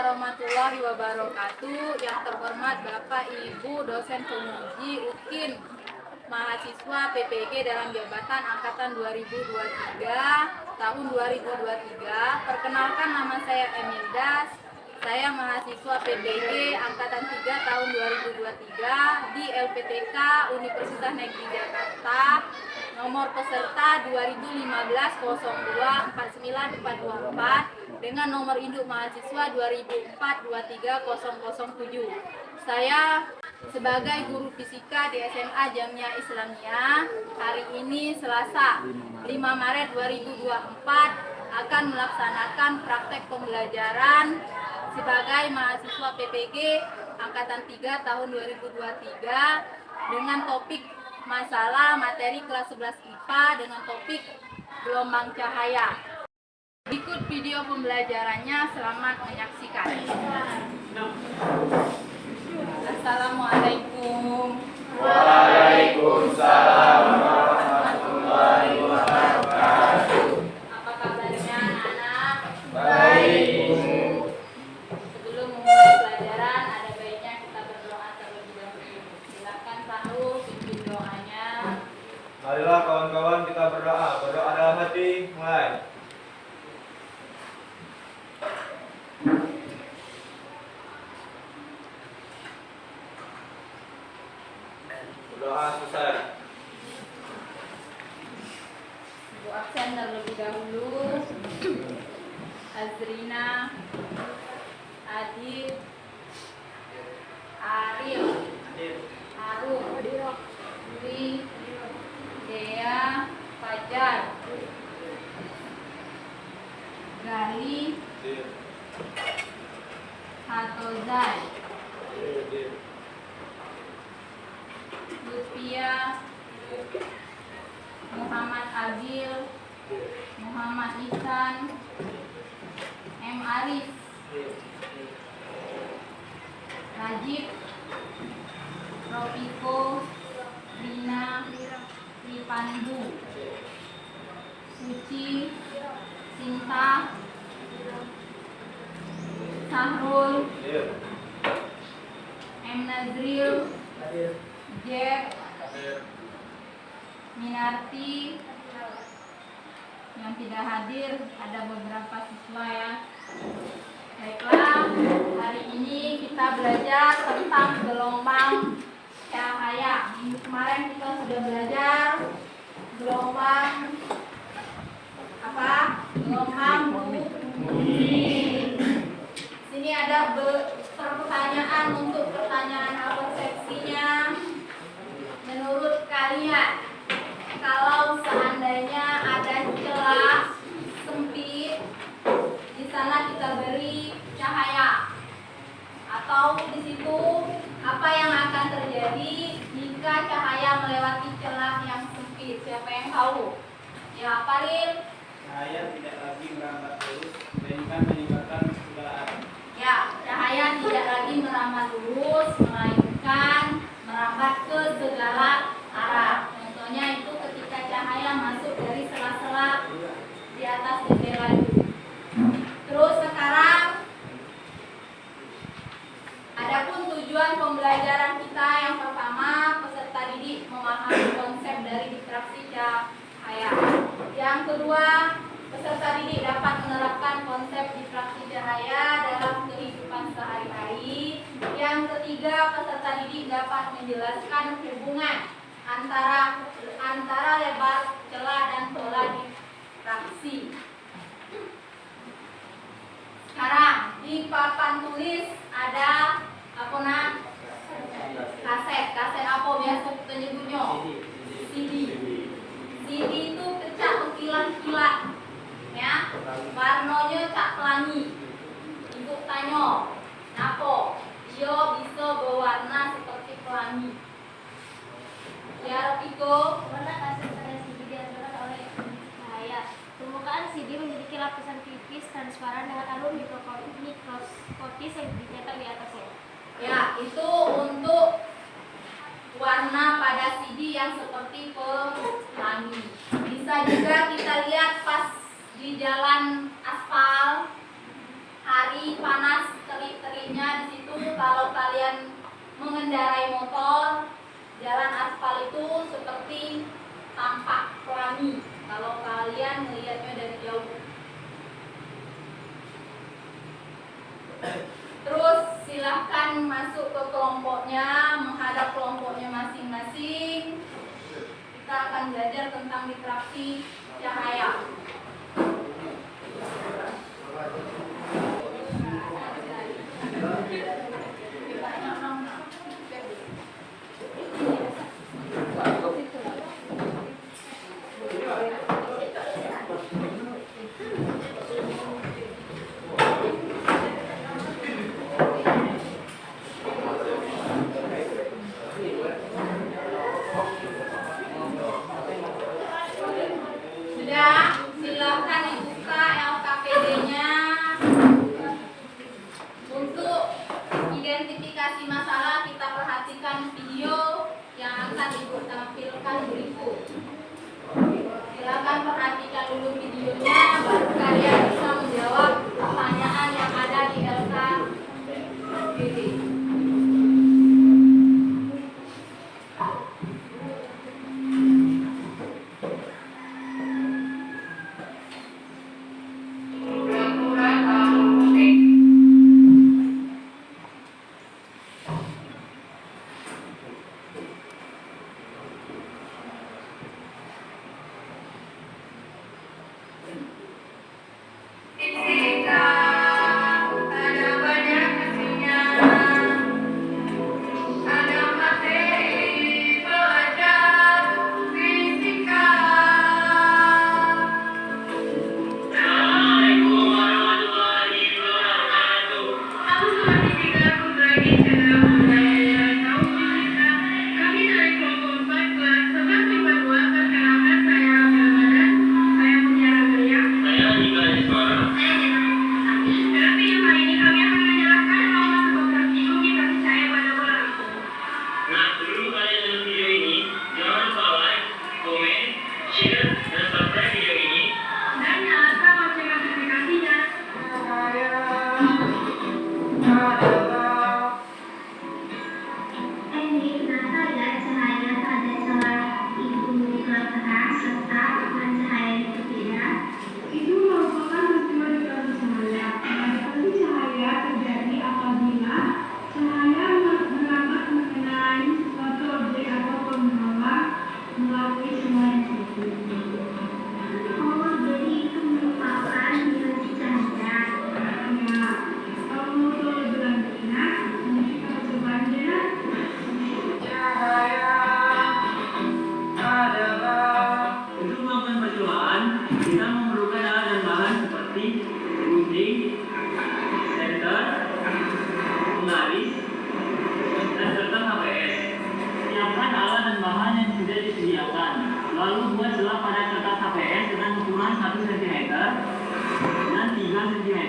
warahmatullahi wabarakatuh. Yang terhormat Bapak Ibu dosen penguji UKIN, mahasiswa PPG dalam jabatan angkatan 2023 tahun 2023. Perkenalkan, nama saya Emildas. Saya mahasiswa PPG angkatan 3 tahun 2023 di LPTK Universitas Negeri Jakarta. Nomor peserta 2015-02-49424 dengan nomor induk mahasiswa 2004-23-007. Saya sebagai guru fisika di SMA Jamiah Islamiyah, hari ini Selasa 5 Maret 2024 akan melaksanakan praktek pembelajaran sebagai mahasiswa PPG angkatan 3 tahun 2023 dengan topik masalah materi kelas 11 IPA dengan topik gelombang cahaya. Berikut video pembelajarannya, selamat menyaksikan. Assalamualaikum. Waalaikumsalam warahmatullahi wabarakatuh. Apa kabarnya anak-anak? Baik. Sebelum memulai pelajaran, ada baiknya kita berdoa terlebih dahulu. Silakan Sahur pimpin doanya. Marilah kawan-kawan kita berdoa. Berdoa dalam hati, mulai. Berdoa selesai. Ibu absen terlebih dahulu. Azrina, Adit, Ariel, Harun, Dwi, Dea, Fajar, Gali, Hatozai, Lutfia, Muhammad Abil, Muhammad Ihsan, M. Aris, Najib, Ropiko, Rina, Ripandu, Suci, Sinta, Sahrul, M. Nazril, Jeb, Minarti. Yang tidak hadir ada beberapa siswa ya. Baiklah, hari ini kita belajar tentang gelombang cahaya. Minggu kemarin kita sudah belajar gelombang apa? Gelombang bumi. Sini ada pertanyaan untuk pertanyaan persepsinya. Menurut kalian, kalau seandainya ada celah sempit, di sana kita beri cahaya, atau di situ apa yang akan terjadi jika cahaya melewati celah yang sempit? Siapa yang tahu? Ya, Paril. Cahaya tidak lagi merambat lurus, melainkan meninggalkan segala arah. Ya, cahaya tidak lagi merambat lurus, melainkan merambat ke segala arah. Contohnya itu ketika cahaya masuk dari sela-sela di atas jendela itu. Terus sekarang, adapun tujuan pembelajaran kita yang pertama, peserta didik memahami konsep dari distraksi cahaya. Yang kedua, peserta didik dapat menerapkan konsep distraksi cahaya dalam kehidupan sehari-hari. Yang ketiga, peserta didik dapat menjelaskan hubungan antara lebar celah dan pola difraksi. Sekarang di papan tulis ada apa nak? Kaset apa biasa kita nyebutnya? CD. CD itu kecak kilat-kilat, ya. Warnanya cak pelangi. Ibu tanya, napo? Dia bisa berwarna seperti pelangi. Ya, Iko. Warna kaset pada CD dihasilkan oleh cahaya. Permukaan CD memiliki lapisan tipis transparan dengan alur mikroskopis yang dicetak di atasnya. Ya, itu untuk warna pada CD yang seperti pelangi. Bisa juga kita lihat pas di jalan aspal, hari panas trik-triknya di situ. Kalau kalian mengendarai motor, jalan aspal itu seperti tampak pelangi kalau kalian melihatnya dari jauh. Terus silahkan masuk ke kelompoknya, menghadap kelompoknya masing-masing. Kita akan belajar tentang diffraksi cahaya. Sudah, silahkan dibuka LKPD-nya. Untuk identifikasi masalah, kita perhatikan video yang akan Ibu tampilkan berikut. Silakan perhatikan dulu videonya, baru kalian bisa menjawab pertanyaan yang ada di LKPD. Lalu buat celah pada kertas HPS dengan ukuran 1 cm dan 3 cm.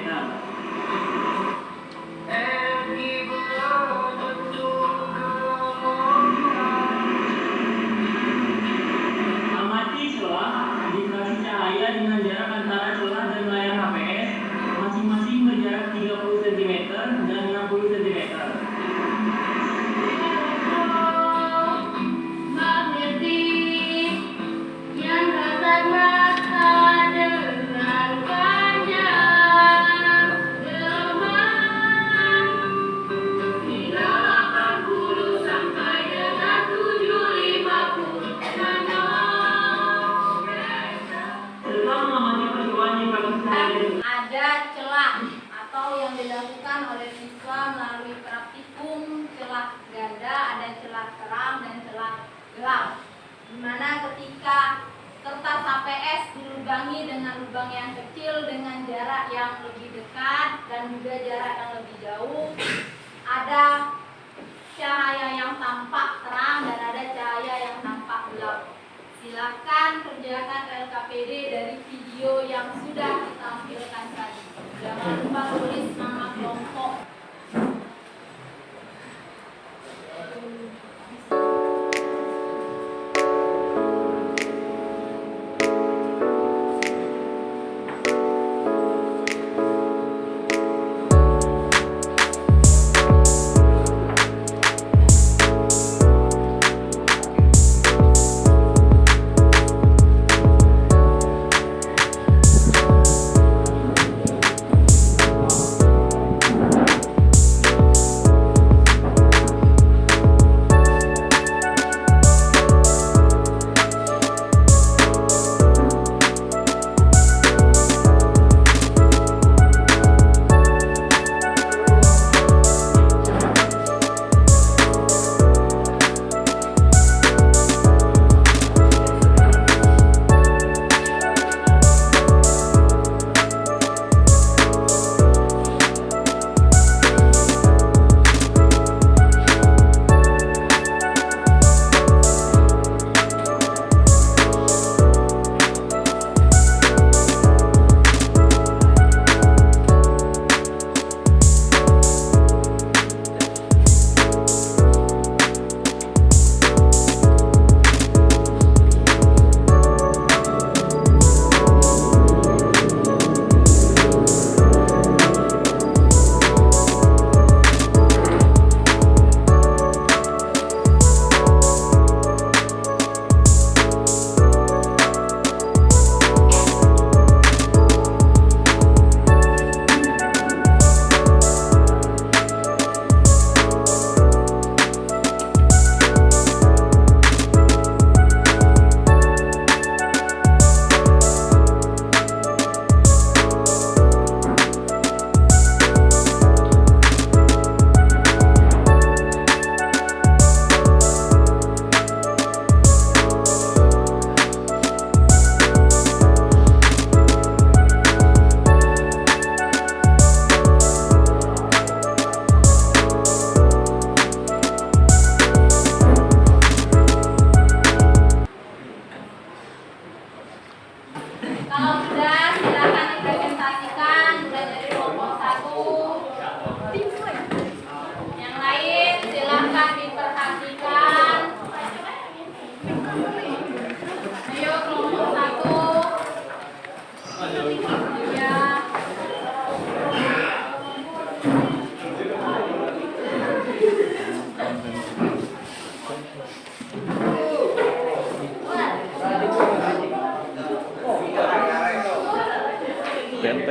Amati celah diffraksi cahaya dengan jarak antara celah dan layar HPS masing-masing berjarak 30 cm dan 60 cm. Ada celah atau yang dilakukan oleh siswa melalui praktikum celah ganda, ada celah terang dan celah gelap. Dimana ketika kertas HPS dilubangi dengan lubang yang kecil dengan jarak yang lebih dekat dan juga jarak yang lebih jauh, ada cahaya yang tampak terang dan ada cahaya yang tampak gelap. Silakan kerjakan LKPD dari video yang sudah ditampilkan tadi. Jangan lupa tulis nama kelompok.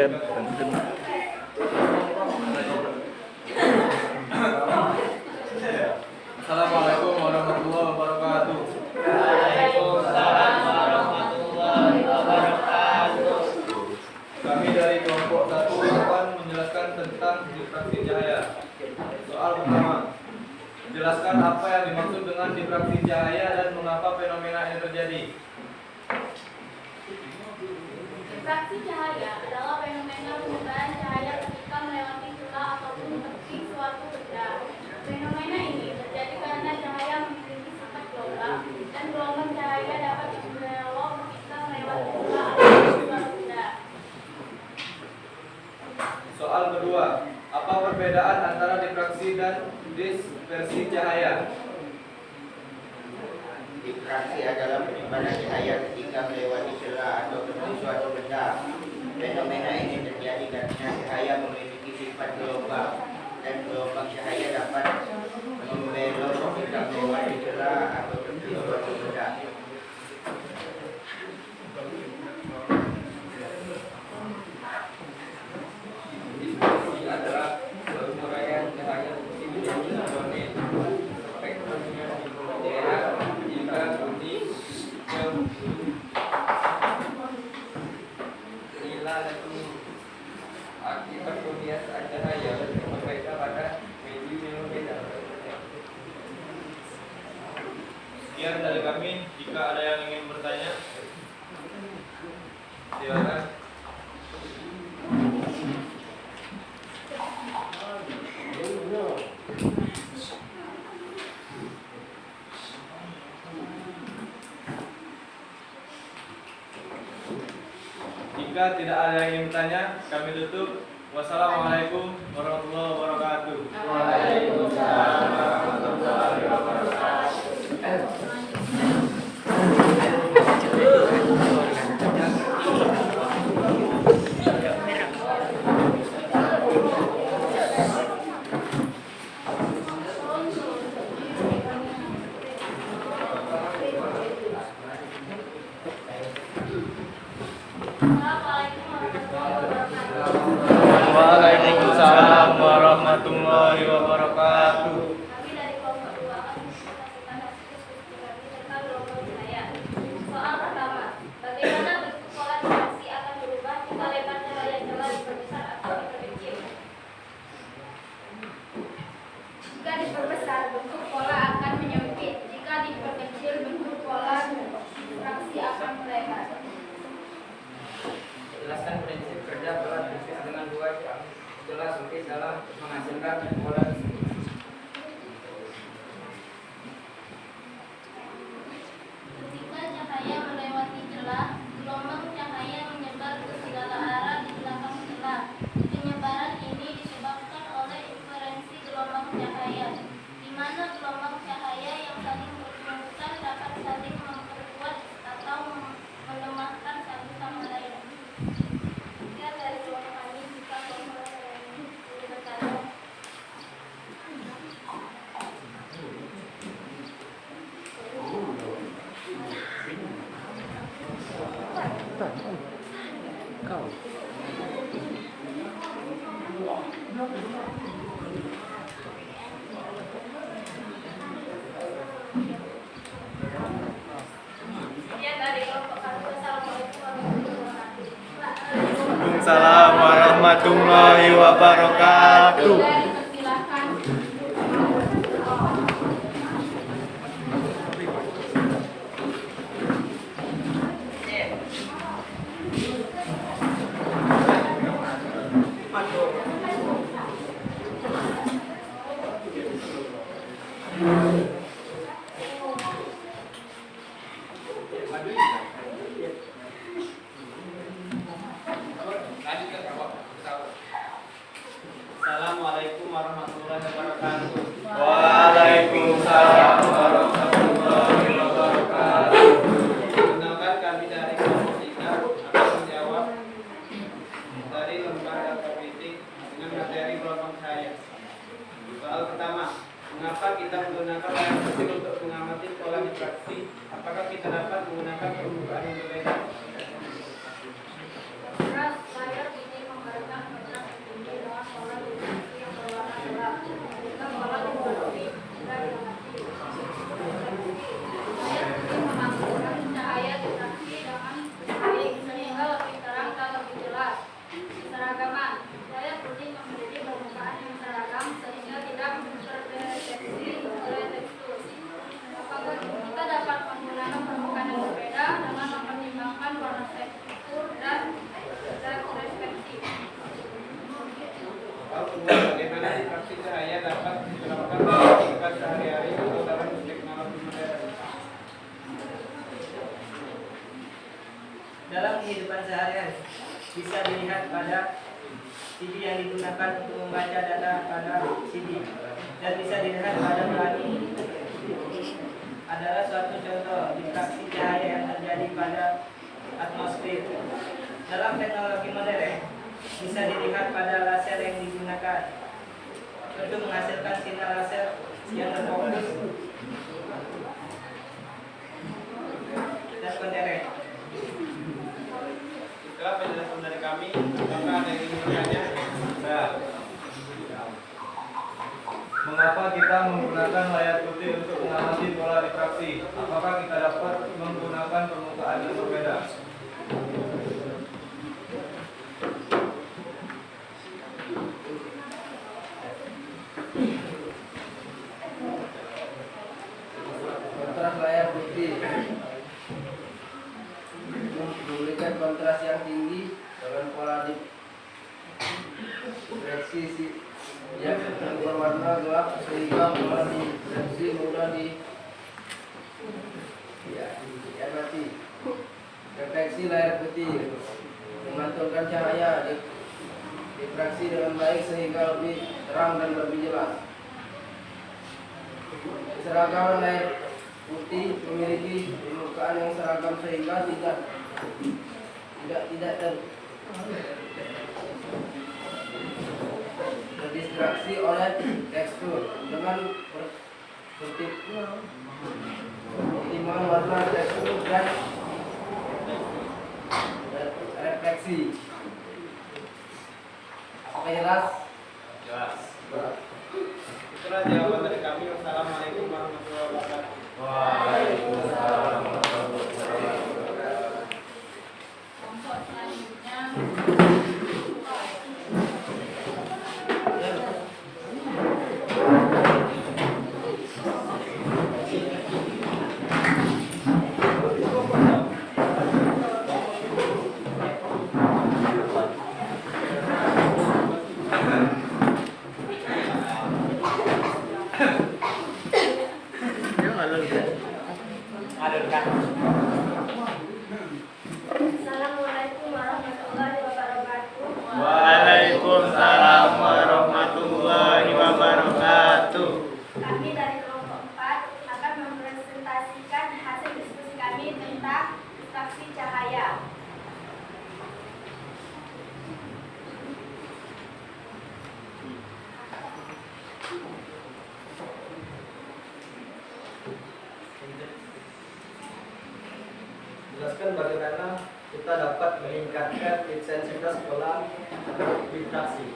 Red. Assalamualaikum warahmatullahi wabarakatuh. Waalaikumsalam warahmatullahi wabarakatuh. Kami dari kelompok 1 akan menjelaskan tentang difraksi cahaya. Soal pertama, menjelaskan apa yang dimaksud dengan difraksi cahaya dan mengapa fenomena ini terjadi. Difraksi cahaya adalah fenomena penyebaran cahaya ketika melewati celah ataupun menepi suatu benda. Fenomena ini terjadi karena cahaya memiliki sifat gelombang dan gelombang cahaya dapat dibelok ketika melewati celah ataupun suatu benda. Soal kedua, apa perbedaan antara difraksi dan dispersi cahaya? Difraksi adalah penyebaran cahaya ketika melewati celah atau menuju suatu benda. Fenomena ini terjadi karena cahaya memiliki sifat gelombang dan gelombang cahaya dapat membelok ketika melewati celah atau menuju suatu benda. Dispersi adalah penguraian cahaya putih menjadi fotonik. Spektrumnya daerah jika putih ke nila dan kuning. Akibat pembiasaan cahaya berbeda pada medium yang berbeda. Sekian dari kami. Jika ada yang ingin bertanya, silakan. Jika tidak ada yang ingin bertanya, kami tutup. Wassalamualaikum warahmatullahi wabarakatuh. Waalaikumsalam warahmatullahi wabarakatuh. Waalaikumsalam warahmatullahi wabarakatuh. Kami dari kelompok 2 akan mempresentasikan hasil diskusi tentang gelombang cahaya. Soal pertama, bagaimana bentuk pola difraksi akan berubah jika lebar cahaya celah diperbesar atau diperkecil? Jika diperbesar, bentuk pola akan menyempit. Jika diperkecil, bentuk pola difraksi akan melebar. Jelaskan prinsip kerja pola difraksi dengan dua celah sempit dalam menghasilkan pola. Ketika cahaya melewati celah, gelombang cahaya menyebar ke segala arah di belakang celah. Penyebaran ini disebabkan oleh interferensi gelombang cahaya, di mana gelombang cahaya yang saling bergemukan dapat saling memperkuat atau melemahkan satu sama lain. Sekian dari kelompok kami. Jika kelompok lain ingin bertanya, sekian dari kelompok kami. Wassalamualaikum warahmatullahi wabarakatuh. Waalaikumsalam warahmatullahi wabarakatuh. Silakan. Assalamualaikum warahmatullahi wabarakatuh. Waalaikumsalam warahmatullahi wabarakatuh. Perkenalkan kami dari kelompok 3 akan menjawab dari lembaga KPT dengan materi gelombang cahaya. Soal pertama, mengapa kita menggunakan layar kecil untuk mengamati pola difraksi? Apakah kita dapat menggunakan permukaan yang berbeda? Layar ini diffraksi cahaya dapat diterapkan dalam kehidupan sehari-hari atau dalam teknologi modern. Dalam kehidupan sehari-hari bisa dilihat pada CD yang digunakan untuk membaca data pada CD dan bisa dilihat pada pelangi adalah suatu contoh diffraksi cahaya yang terjadi pada atmosfer. Dalam teknologi modern bisa dilihat pada laser yang digunakan untuk menghasilkan sinar laser yang terfokus dan kontraste. Itulah penjelasan dari kami. Apakah ada yang ingin bertanya? Nah, mengapa kita menggunakan layar putih untuk mengamati pola diffraksi? Apakah kita dapat menggunakan permukaan yang berbeda? Kontras layar putih memberikan kontras yang tinggi dengan pola diffraksi yang berwarna gelap sehingga pola diffraksi mudah diamati. Refleksi layar putih memantulkan cahaya diffraksi dengan baik sehingga lebih terang dan lebih jelas. Keseragaman layar putih memiliki permukaan yang seragam sehingga tidak terdistraksi oleh tekstur dengan pertimbangan warna, tekstur dan refleksi. Apa jelas? Jelas. Itulah jawaban dari kami. Wassalamualaikum warahmatullahi wabarakatuh. Waalaikumsalam. Kelompok selanjutnya Assalamualaikum warahmatullahi wabarakatuh. Waalaikumsalam warahmatullahi wabarakatuh. Kami dari kelompok 4 akan mempresentasikan hasil diskusi kami tentang diffraksi cahaya. Jelaskan bagaimana kita dapat meningkatkan intensitas pola diffraksi.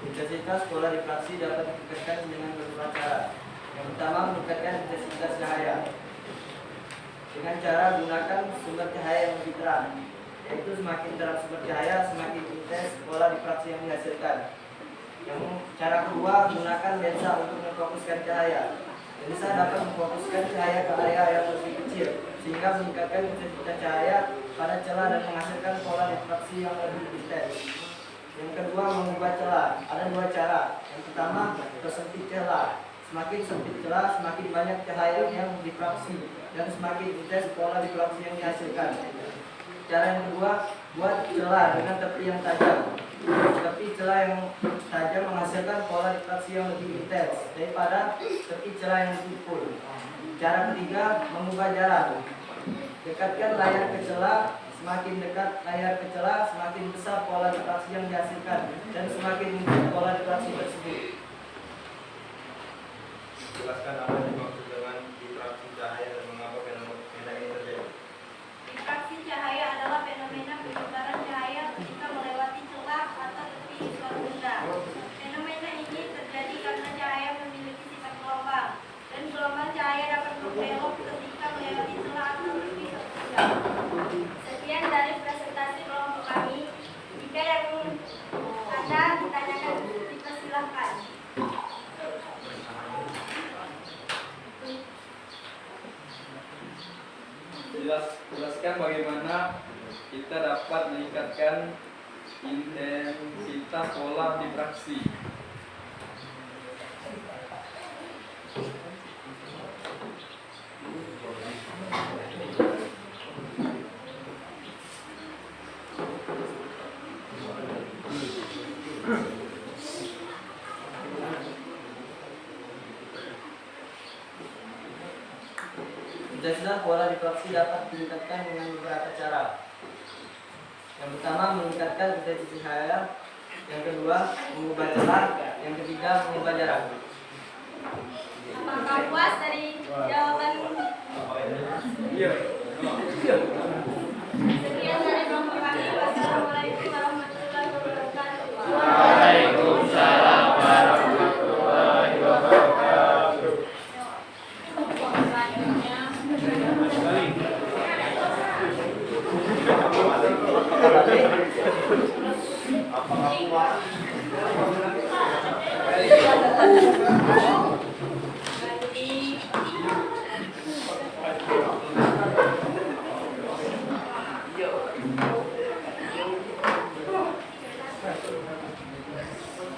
Intensitas pola diffraksi dapat ditingkatkan dengan beberapa cara. Yang pertama, meningkatkan intensitas cahaya dengan cara gunakan sumber cahaya yang lebih terang, yaitu semakin terang sumber cahaya semakin intens pola diffraksi yang dihasilkan. Yang cara kedua, gunakan lensa untuk memfokuskan cahaya. Lensa dapat memfokuskan cahaya ke area yang lebih kecil sehingga meningkatkan intensitas cahaya pada celah dan menghasilkan pola diffraksi yang lebih intens. Yang kedua, mengubah celah. Ada dua cara. Yang pertama, persempit celah. Semakin sempit celah, semakin banyak cahaya yang diffraksi dan semakin intens pola diffraksi yang dihasilkan. Cara yang kedua, buat celah dengan tepi yang tajam. Tepi celah yang tajam menghasilkan pola diffraksi yang lebih intens daripada tepi celah yang tumpul. Cara ketiga, mengubah jarak. Dekatkan layar ke celah, semakin dekat layar ke celah, semakin besar pola diffraksi yang dihasilkan dan semakin intens pola diffraksi tersebut. Jelaskan apa yang dimaksud dengan diffraksi cahaya dan mengapa fenomena ini terjadi. Diffraksi cahaya adalah fenomena penyebaran cahaya ketika melewati celah atau tepi suatu benda. Fenomena ini terjadi karena cahaya memiliki sifat gelombang dan gelombang cahaya dapat berbelok ketika melewati celah atau tepi suatu benda. Sekian dari presentasi kelompok kami. Jika yang ada ditanyakan, kita silahkan. Jelaskan bagaimana kita dapat meningkatkan intensitas pola diffraksi. Kecerdasan pola di fraksi dapat ditingkatkan dengan beberapa cara. Yang pertama, meningkatkan intensitas cahaya. Yang kedua, mengubah celah. Yang ketiga, mengubah jarak. Apakah puas dari jawaban? Iya. Sekian dari kelompok kami. Wassalamualaikum warahmatullahi wabarakatuh. Waalaikumsalam warahmatullahi wabarakatuh. Kelompok selanjutnya.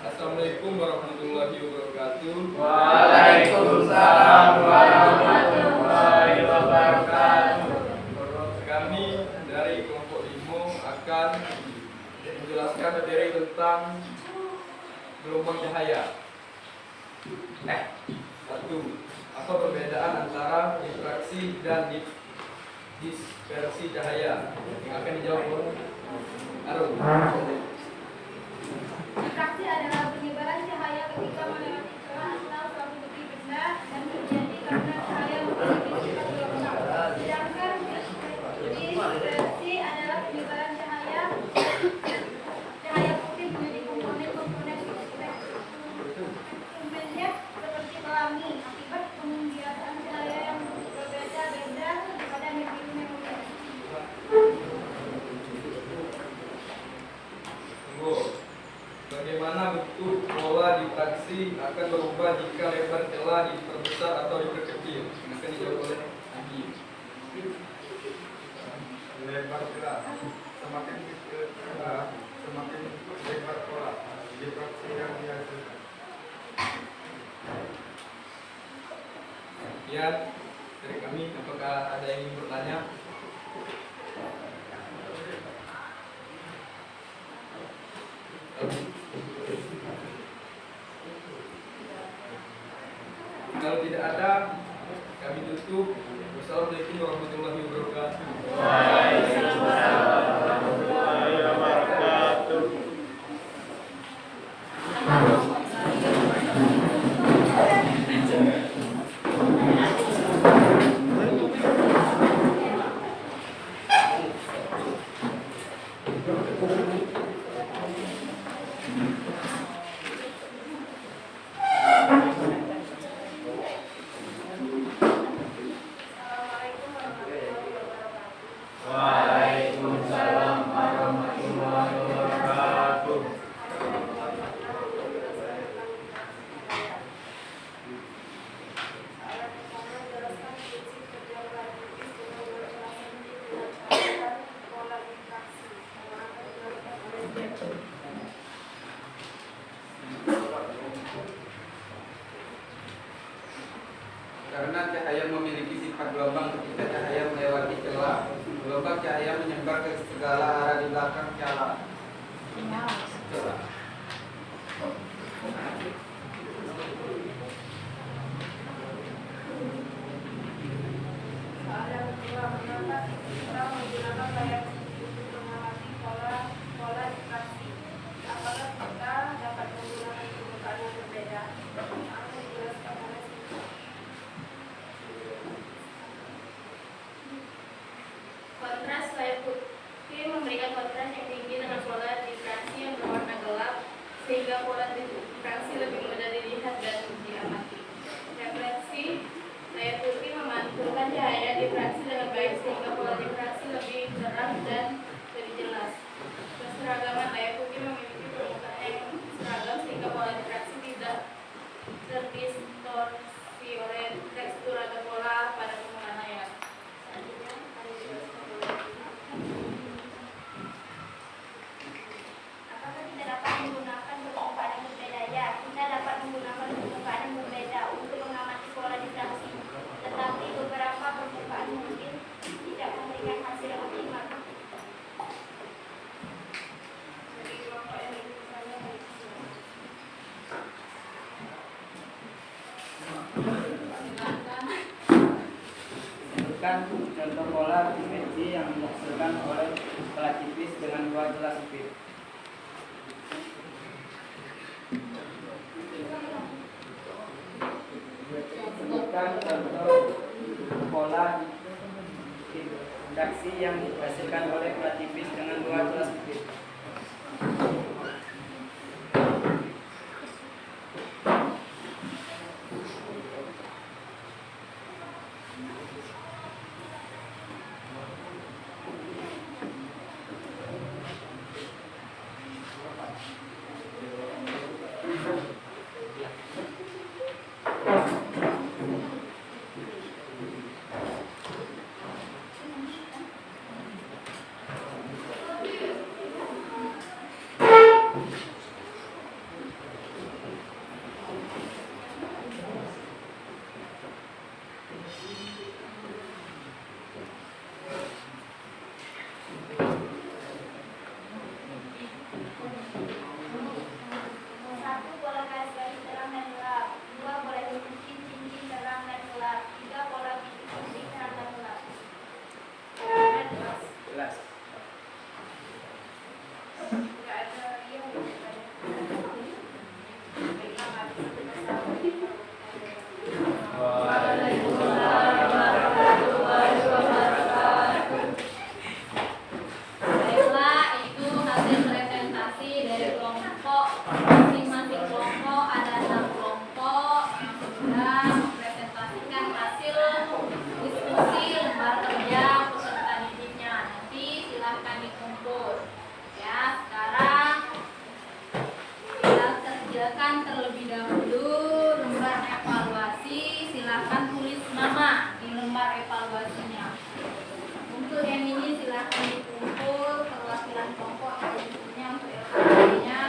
Assalamualaikum warahmatullahi wabarakatuh. Waalaikumsalam warahmatullahi wabarakatuh. Kami dari kelompok 5 akan menjelaskan materi tentang gelombang cahaya. Satu, apa perbedaan antara difraksi dan dispersi cahaya? Yang akan dijawab oleh Arum. Difraksi adalah penyebaran cahaya ketika melewati celah atau suatu bukti benda dan terjadi karena cahaya memiliki sifat gelombang. Sedangkan dispersi adalah penyebaran cahaya putih menjadi komponen-komponen spektrumnya seperti pelangi akibat pembiasaan cahaya yang berbeda-beda pada medium yang berbeda. Bagaimana bentuk pola difraksi akan berubah jika lebar celah diperbesar atau diperkecil? Yang akan dijawab oleh Andi. Lebar celah semakin kecil celah semakin lebar pola difraksi yang dihasilkan. Sekian dari kami. Apakah ada yang ingin bertanya? Kalau tidak ada, kami tutup. Wassalamualaikum warahmatullahi wabarakatuh. Waalaikumsalam warahmatullahi wabarakatuh. Waalaikumsalam warahmatullahi wabarakatuh. Karena cahaya memiliki sifat gelombang ketika cahaya melewati celah, gelombang cahaya menyebar ke segala arah di belakang celah. Soalan kedua, mengapa kita menggunakan layar untuk mengamati pola difraksi? Apakah kita dapat menggunakan permukaan yang berbeda? Akan dijelaskan oleh Sinta. Kontras layar putih memberikan kontras yang tinggi dengan pola difraksi yang berwarna gelap, sehingga pola difraksi lebih mudah dilihat dan diamati. Refleksi layar putih memantulkan cahaya difraksi dengan baik sehingga pola difraksi lebih terang dan lebih jelas. Keseragaman layar putih memiliki permukaan yang seragam sehingga pola difraksi tidak terdistorsi oleh tekstur atau pola pada permukaan layar. Selanjutnya, akan dijelaskan oleh Apakah kita dapat menggunakan permukaan yang berbeda? Ya, kita dapat menggunakan permukaan yang berbeda untuk mengamati pola difraksi. Tetapi beberapa permukaan mungkin tidak memberikan hasil yang optimal. dari kelompok yang misalnya silakan. Perhatikan contoh pola dimensi yang dihasilkan oleh skala tipis dengan dua celah sempit. Sebutkan contoh pola redaksi yang dihasilkan oleh pola tipis dengan dua celah sempit. Terlebih dahulu lembar evaluasi, silakan tulis nama di lembar evaluasinya. Untuk yang ini silakan dikumpul perwakilan kelompok yang berikutnya untuk evaluasinya.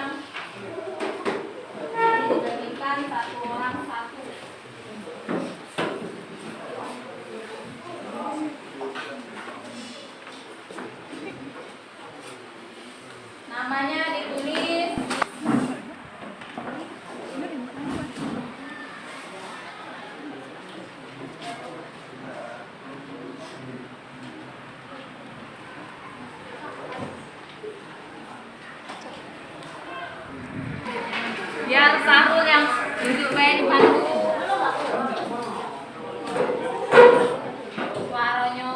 Jadi dibagikan satu orang satu. Namanya ditulis. Biar sahur yang duduk baik di panggung. Suaranya.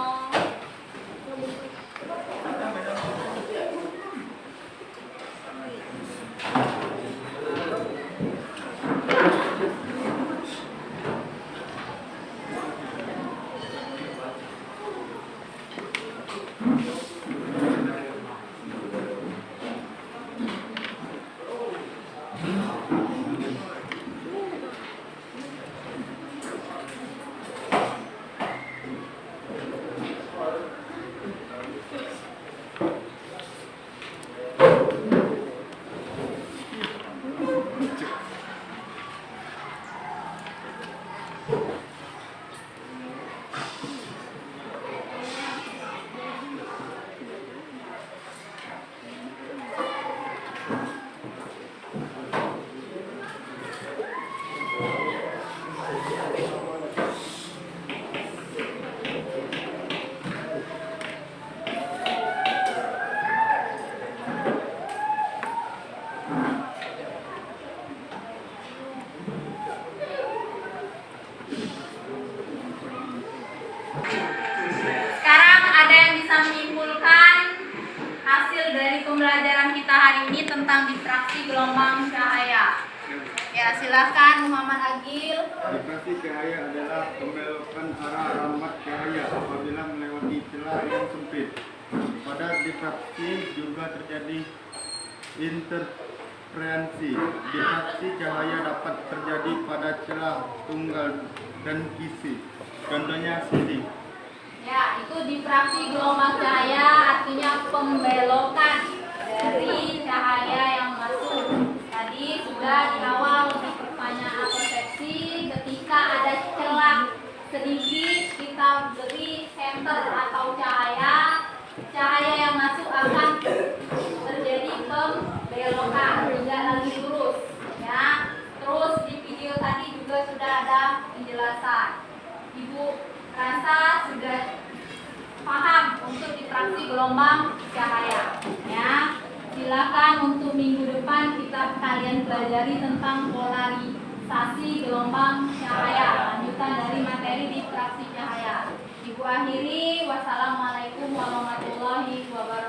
Sekarang ada yang bisa menyimpulkan hasil dari pembelajaran kita hari ini tentang difraksi gelombang cahaya. Ya, silakan Muhammad Agil. Difraksi cahaya adalah pembelokan arah rambat cahaya apabila melewati celah yang sempit. Pada difraksi juga terjadi interferensi. Difraksi cahaya dapat terjadi pada celah tunggal dan kisi. Contohnya sini. Ya, itu difraksi gelombang cahaya artinya pembelokan dari cahaya yang masuk. Tadi sudah di awal di pertanyaan persepsi ketika ada celah sedikit kita beri center atau cahaya yang masuk akan terjadi pembelokan, tidak lagi lurus. Ya, terus di video tadi juga sudah ada penjelasan. Ibu rasa sudah paham untuk difraksi gelombang cahaya. Ya, silakan untuk minggu depan kalian pelajari tentang polarisasi gelombang cahaya, lanjutan dari materi difraksi cahaya. Ibu akhiri, wassalamualaikum warahmatullahi wabarakatuh.